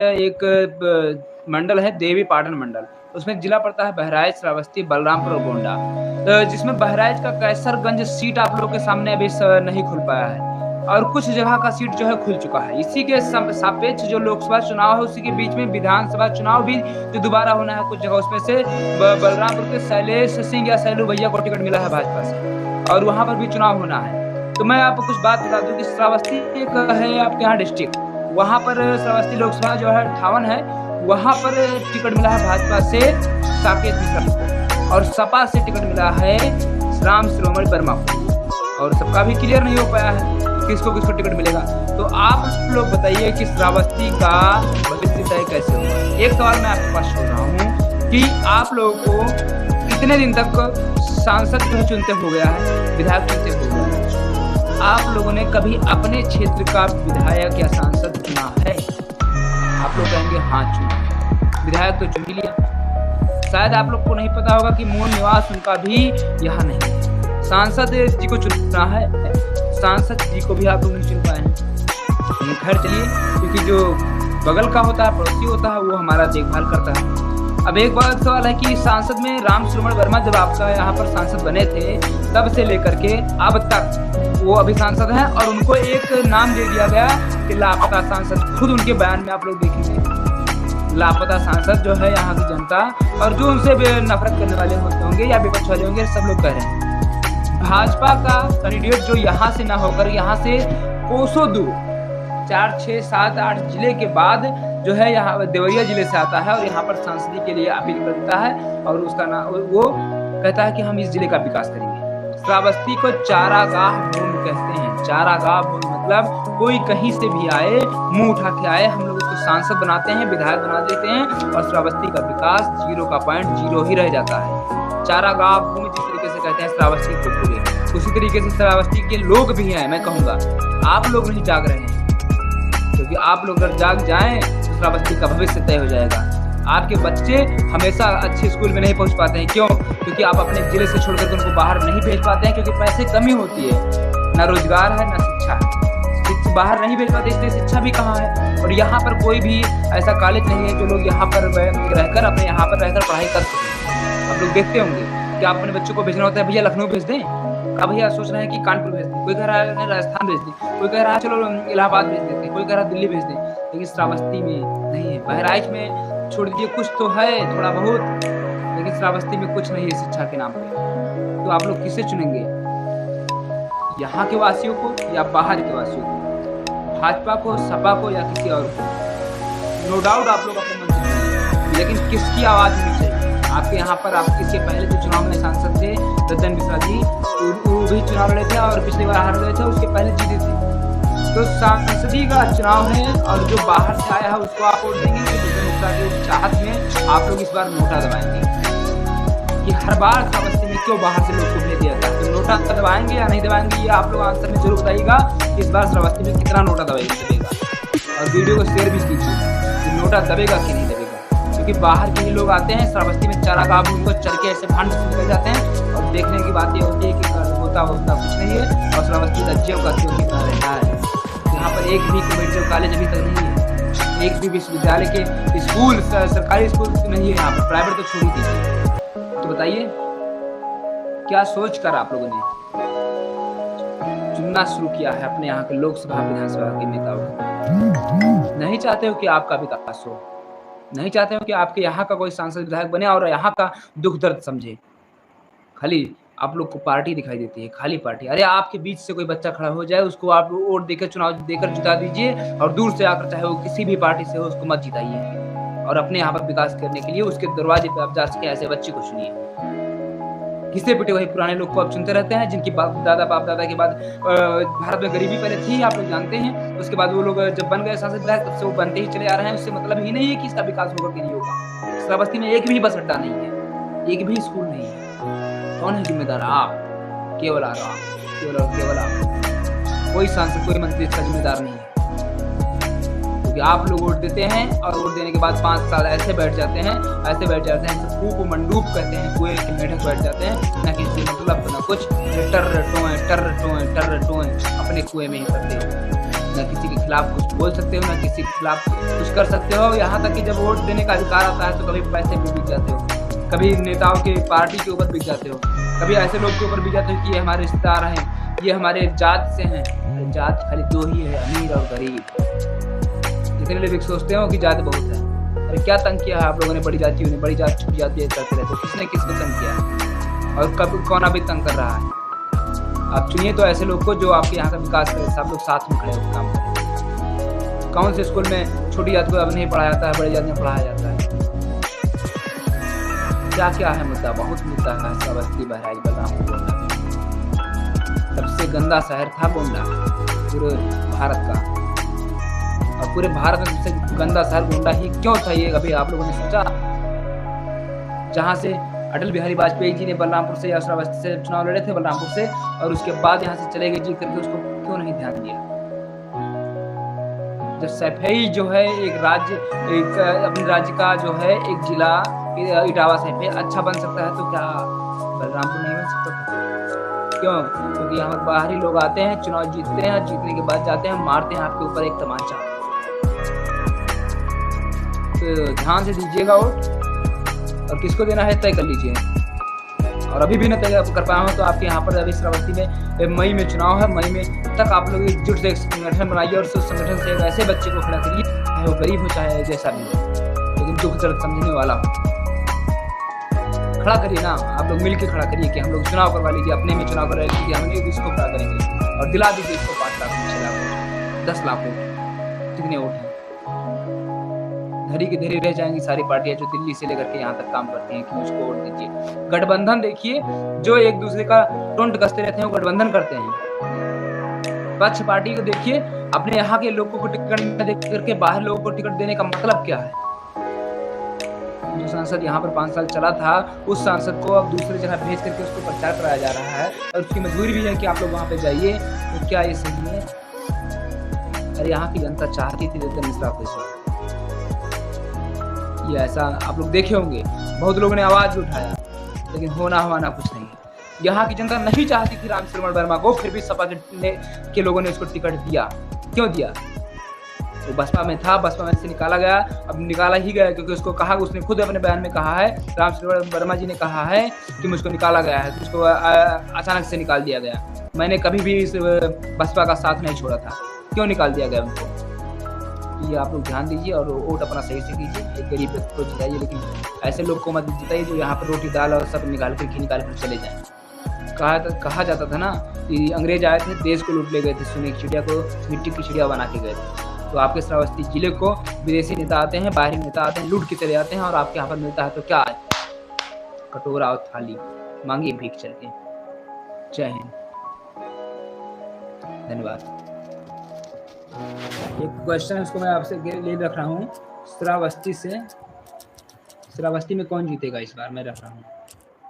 एक मंडल है देवी पाटन मंडल, उसमें जिला पड़ता है बहराइच, श्रावस्ती, बलरामपुर और गोंडा। तो जिसमें बहराइच का कैसरगंज सीट आप लोगों के सामने अभी नहीं खुल पाया है और कुछ जगह का सीट जो है खुल चुका है। इसी के सापेक्ष जो लोकसभा चुनाव है उसी के बीच में विधानसभा चुनाव भी जो दोबारा होना है कुछ जगह, उसमें से बलरामपुर के शैलेश सिंह या सैलू भैया को टिकट मिला है भाजपा से और वहां पर भी चुनाव होना है। तो मैं आपको कुछ बात बता दूं कि श्रावस्ती एक है आपके यहाँ डिस्ट्रिक्ट, वहां पर श्रावस्ती लोकसभा जो है 58 है, वहां पर टिकट मिला है भाजपा से साकेत मिश्रा को और सपा से टिकट मिला है राम श्रोमणी वर्मा को और सबका भी क्लियर नहीं हो पाया है किसको किसको टिकट मिलेगा। तो आप लोग बताइए कि श्रावस्ती का भविष्य तय कैसे होगा। एक सवाल मैं आपके पास छोड़ रहा हूँ कि आप लोगों को इतने दिन तक सांसद जो चुनते हो गया है, विधायक चुनते हो गया है, आप लोगों ने कभी अपने क्षेत्र का विधायक या सांसद चुना है? आप लोग कहेंगे हाँ चुना, विधायक तो चुन लिया। शायद आप लोग को नहीं पता होगा कि मूल निवास उनका भी यहाँ नहीं है। सांसद जी को चुना है, सांसद जी को भी आप लोग नहीं चुन पाए हैं। खैर चलिए, क्योंकि जो बगल का होता है, पड़ोसी होता है, वो हमारा देखभाल करता है। अब एक बात सवाल है कि सांसद में राम श्रोमणी वर्मा जब आपका यहाँ पर सांसद बने थे तब से लेकर के अब तक वो अभी सांसद हैं और उनको एक नाम दे दिया गया कि लापता सांसद। खुद उनके बयान में आप लोग देखेंगे लापता सांसद जो है यहाँ की जनता और जो उनसे नफरत करने वाले होंगे या विपक्ष वाले होंगे, सब लोग कह रहे हैं भाजपा का कैंडिडेट जो यहाँ से ना होकर यहाँ से कोसों दूर 4, 6, 7, 8 जिले के बाद जो है यहाँ देवरिया जिले से आता है और यहाँ पर सांसदी के लिए अपील करता है और उसका नाम वो कहता है कि हम इस जिले का विकास करेंगे। श्रावस्ती को चारागाह भूमि कहते हैं। चारागाह भूमि मतलब कोई कहीं से भी आए, मुंह उठा के आए, हम लोग उसको सांसद बनाते हैं, विधायक बना देते हैं और श्रावस्ती का विकास 0 ही रह जाता है। चारागाह भूमि जिस तरीके से कहते हैं श्रावस्ती को पूरे, उसी तरीके से श्रावस्ती के लोग भी हैं। मैं कहूँगा आप लोग नहीं जाग रहे हैं, क्योंकि आप लोग अगर जाग जाएं तो श्रावस्ती का भविष्य तय हो जाएगा। आपके बच्चे हमेशा अच्छे स्कूल में नहीं पहुंच पाते हैं। क्यों? क्योंकि आप अपने जिले से छोड़कर उनको बाहर नहीं भेज पाते हैं, क्योंकि पैसे कमी होती है, ना रोजगार है ना शिक्षा है। बाहर नहीं भेज पाते इसलिए शिक्षा भी कहाँ है। और यहाँ पर कोई भी ऐसा कॉलेज नहीं है जो लोग यहाँ पर रहकर अपने यहाँ पर रहकर पढ़ाई कर सकें। आप लोग देखते होंगे कि आप अपने बच्चों को भेजना होता है, भैया लखनऊ भेज दें, अब भैया सोच रहे हैं कि कानपुर भेज दें, कोई कह रहा है राजस्थान भेज दें, कोई कह रहा है चलो इलाहाबाद भेज देते हैं, कोई कह रहा है दिल्ली भेज दें, लेकिन श्रावस्ती में नहीं है। बहराइच में छोड़ दीजिए, कुछ तो है थोड़ा बहुत, लेकिन श्रावस्ती में कुछ नहीं है शिक्षा के नाम पे। तो आप लोग किसे चुनेंगे, यहाँ के वासियों को या बाहर के वासियों को, भाजपा को, सपा को या किसी और को? नो डाउट आप लोग अपने मन से चुनेंगे, लेकिन किसकी आवाज होनी चाहिए? आपके यहाँ पर आप इसके पहले जो चुनाव में सांसद थे दद्दन मिश्रा जी, वो भी चुनाव लड़े थे और पिछली बार हार गए थे, उसके पहले जीते थे। तो सांसदी का चुनाव है और जो बाहर से आया है उसको आप वोट देंगे कि दद्दन मिश्रा की चाहत में आप लोग इस बार नोटा दबाएंगे? कि हर बार श्रावस्ती में क्यों बाहर से लोग को भेज दिया जाता है, तो नोटा दबाएंगे या नहीं दबाएंगे, ये आप लोग आंसर में जरूर बताइएगा कि इस बार श्रावस्ती में कितना नोटा दबेगा। और वीडियो को शेयर भी कीजिए कि नोटा दबेगा कि नहीं दबेगा, क्योंकि बाहर के ही लोग आते हैं श्रावस्ती में चारागाह भूमि को चढ़ के ऐसे भांड से निकल जाते हैं और देखने की बात ये होती है कि होता कुछ नहीं है और श्रावस्ती का ज्यों का त्यों कितना रहता है। यहाँ पर एक भी मेडिकल कॉलेज अभी तक नहीं है, एक भी विश्वविद्यालय के स्कूल, सरकारी स्कूल नहीं है यहाँ पर, प्राइवेट तो छोड़ ही दीजिए। तो बताइए क्या सोच कर आप लोगों ने चुनना शुरू किया है अपने यहाँ के लोकसभा विधानसभा के नेताओं को? नहीं चाहते हो कि आपका विकास हो, नहीं चाहते हो कि आपके यहाँ का कोई सांसद विधायक बने और यहाँ का दुख दर्द समझे। खाली आप लोग को पार्टी दिखाई देती है, खाली पार्टी। अरे आपके बीच से कोई बच्चा खड़ा हो जाए, उसको आप वोट देकर चुनाव देकर जिता दीजिए और दूर से आकर, चाहे वो किसी भी पार्टी से हो, उसको मत जिताइए और अपने यहाँ पर विकास करने के लिए उसके दरवाजे पे आप जा सके ऐसे बच्चे को चुनिए। किससे पिटे वही पुराने लोग को आप चुनते रहते हैं, जिनकी बाप दादा के बाद भारत में गरीबी पहले थी, आप लोग जानते हैं। उसके बाद वो लोग जब बन गए सांसद विधायक, तब से वो बनते ही चले आ रहे हैं। उससे मतलब ही नहीं है कि इसका विकास होगा कि नहीं होगा। श्रावस्ती में एक भी बस अड्डा नहीं है, एक भी स्कूल नहीं है। कौन है जिम्मेदार? आप, केवल आप, केवल आप। कोई सांसद, कोई मंत्री इसका जिम्मेदार नहीं है, क्योंकि कि आप लोग वोट देते हैं और वोट देने के बाद 5 साल ऐसे बैठ जाते हैं, कूप मंडूप कहते हैं, कुएं के मेढक बैठ जाते हैं, ना किसी मतलब ना कुछ, टर टोए अपने कुएं में ही करते हो, ना किसी के खिलाफ कुछ बोल सकते हो, ना किसी के खिलाफ कुछ कर सकते हो। यहाँ तक कि जब वोट देने का अधिकार आता है तो कभी पैसे भी बिक जाते हो, कभी नेताओं के पार्टी के ऊपर बिक जाते हो, कभी ऐसे लोग के ऊपर बिक जाते हो कि ये हमारे रिश्तेदार हैं, ये हमारे जात से हैं। जात खाली 2 ही है, अमीर और गरीब। जितने लोग सोचते हो कि जात बहुत है, अरे क्या तंग किया है आप लोगों ने बड़ी जातियों ने, बड़ी जात छुप जाती है करते रहते, किसने किसको तंग किया और कब कौन अभी तंग कर रहा है। आप चुनिए तो ऐसे लोग को जो आपके यहाँ का विकास करे, सब लोग साथ में खड़े होकर काम करें। कौन से स्कूल में छोटी जात को अब नहीं पढ़ाया जाता है, बड़ी जात में पढ़ाया जाता है। क्या है मुद्दा, बहुत मुद्दा है। श्रावस्ती, बहराइच, बलरामपुर, गोंडा सबसे गंदा शहर था गोंडा पूरे भारत का, और पूरे भारत में सबसे गंदा शहर गोंडा ही क्यों था, ये कभी आप लोगों ने सोचा? जहाँ से अटल बिहारी वाजपेयी जी ने बलरामपुर से या श्रावस्ती से चुनाव लड़े थे, बलरामपुर से, और उसके बाद यहाँ से चले गए जी करके, उसको क्यों नहीं ध्यान दिया? जब सैफई जो है एक राज्य, एक अपने राज्य का जो है एक जिला इटावा सैफई अच्छा बन सकता है, तो क्या बलरामपुर नहीं बन सकता था? क्यों? क्योंकि यहाँ पर बाहरी लोग आते हैं, चुनाव जीतते हैं, जीतने के बाद जाते हैं, मारते हैं आपके ऊपर एक तमाचा। तो ध्यान से दीजिएगा वोट, और किसको देना है तय कर लीजिए। और अभी भी न तय कर पाया हूँ तो आपके यहाँ पर अभी श्रावस्ती में मई में चुनाव है, मई में तक आप लोग एकजुट से एक संगठन बनाइए और उस संगठन से एक ऐसे बच्चे को खड़ा करिए, चाहे वो गरीब हो चाहे जैसा भी हो, लेकिन दुख दर्द समझने वाला हो। खड़ा करिए ना, आप लोग मिलकर खड़ा करिए कि हम लोग चुनाव करवा लीजिए, अपने में चुनाव करवा लीजिए, हम लोग इसको खड़ा करेंगे और दिला दीजिए इसको 5 लाख, 6 लाख, 10 लाख वोट, कितने वोट हैं। धरी के धरी रह जाएंगी सारी पार्टियां जो दिल्ली से लेकर के यहाँ तक काम करती हैं कि मुझको वोट दीजिए। गठबंधन देखिए, जो एक दूसरे का टोंट कसते रहते हैं वो गठबंधन करते हैं। पक्ष पार्टी को देखिए, अपने यहाँ के लोगों को टिकट न दे करके बाहर लोगों को टिकट देने का मतलब क्या है? जो सांसद यहाँ पर 5 साल चला था, उस सांसद को अब दूसरी जगह भेज करके उसको प्रचार कराया जा रहा है, और उसकी मजबूरी भी है कि आप लोग वहाँ पे जाइए। तो क्या ये सही है? अरे यहाँ की जनता चाहती थी दत्तन मिश्रा को, ये ऐसा आप लोग देखे होंगे, बहुत लोगों ने आवाज भी उठाया, लेकिन होना हमाना कुछ नहीं है। यहाँ की जनता नहीं चाहती थी रामश्रवण वर्मा को, फिर भी सपा के लोगों ने उसको टिकट दिया। क्यों दिया? वो बसपा में था, बसपा में से निकाला गया, अब निकाला ही गया क्योंकि उसको कहा, उसने खुद अपने बयान में कहा है, रामश्रवण वर्मा जी ने कहा है कि मुझको निकाला गया है, उसको अचानक से निकाल दिया गया। मैंने कभी भी इस बसपा का साथ नहीं छोड़ा था, क्यों निकाल दिया गया उनको? ये आप लोग ध्यान दीजिए और वोट अपना सही से कीजिए, एक गरीब व्यक्ति को जिताइए, लेकिन ऐसे लोग को मत जिताइए जो यहाँ पर रोटी दाल और सब निकाल कर घी निकाल कर चले जाएं। कहा जाता था ना कि अंग्रेज आए थे, देश को लूट ले गए थे, सोने की चिड़िया को मिट्टी की चिड़िया बना के गए थे। तो आपके श्रावस्ती जिले को विदेशी नेता आते हैं, बाहरी नेता आते हैं, लूट के चले जाते हैं, और आपके यहाँ पर मिलता है तो क्या? कटोरा और थाली, मांगिए भीख चल के। जय हिंद, धन्यवाद। एक क्वेश्चन है, उसको मैं आपसे ले रख रहा हूँ, श्रावस्ती में कौन जीतेगा इस बार, मैं रख रहा हूँ।